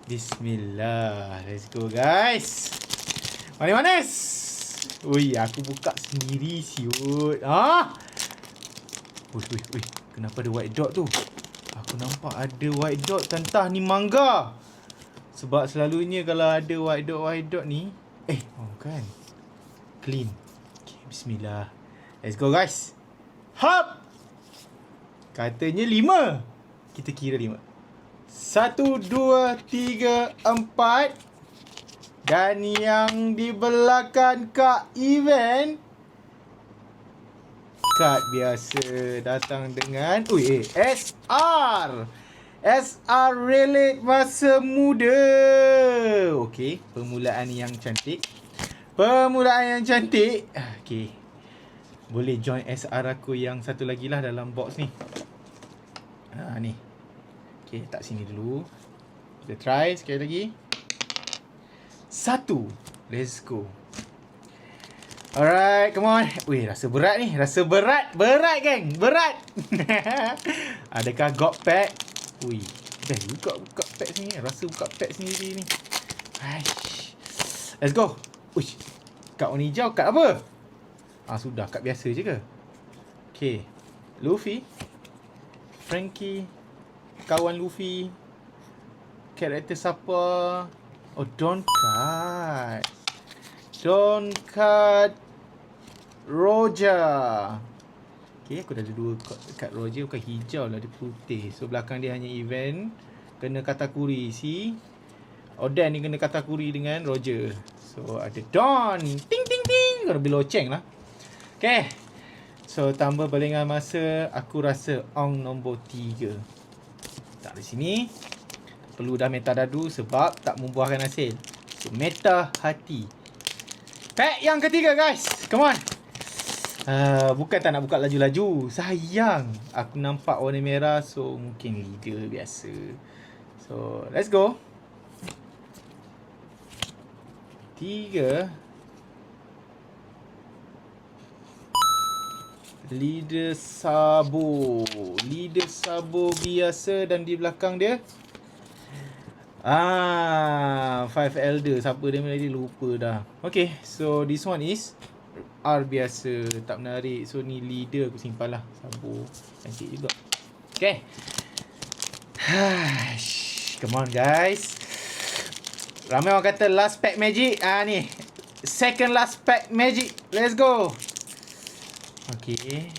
Bismillah. Let's go guys. Manis-manis. Ui, aku buka sendiri siut. Ui. Kenapa ada white dot tu? Aku nampak ada white dot. Tentang ni mangga. Sebab selalunya kalau ada white dot ni. Kan. Clean. Okay, bismillah. Let's go guys. Hop. Katanya 5. Kita kira 5. 1, 2, 3, 4. Dan yang di belakang Kak Event, kad biasa datang dengan SR. SR Relate masa muda. Okey, permulaan yang cantik. Okey. Boleh join SR aku yang satu lagi lah dalam box ni. Ni. Okay, tak sini dulu. Kita try sekali lagi. 1. Let's go. Alright, come on. Rasa berat ni. Berat, geng. Berat. Adakah got pack? Dah buka pack sini. Rasa buka pack sendiri ni. Let's go. Kad warna hijau. Kad apa? Sudah. Kad biasa je ke? Okay. Luffy. Frankie. Kawan Luffy. Karakter siapa? Don't cut Roger. Okay, aku dah ada 2 cut Roger. Bukan hijau lah, dia putih. So belakang dia hanya event. Kena katakuri. Si Oden ni kena katakuri dengan Roger. So ada Don. Ting. Kau lebih loceng lah. Okay. So tambah balingan masa. Aku rasa Ong nombor 3. Tak di sini. Perlu dah meta dadu sebab tak membuahkan hasil. So meta hati. Pack yang ketiga guys. Come on. Bukan tak nak buka laju-laju. Sayang. Aku nampak warna merah. So mungkin leader biasa. So let's go. 3. Leader Sabo biasa. Dan di belakang dia 5 Elder. Siapa dia tadi lupa dah. Okay, so this one is R biasa. Tak menarik. So ni leader aku simpan lah. Sabo cantik juga. Okay. Come on guys. Ramai orang kata last pack magic. Ni second last pack magic. Let's go. Okay.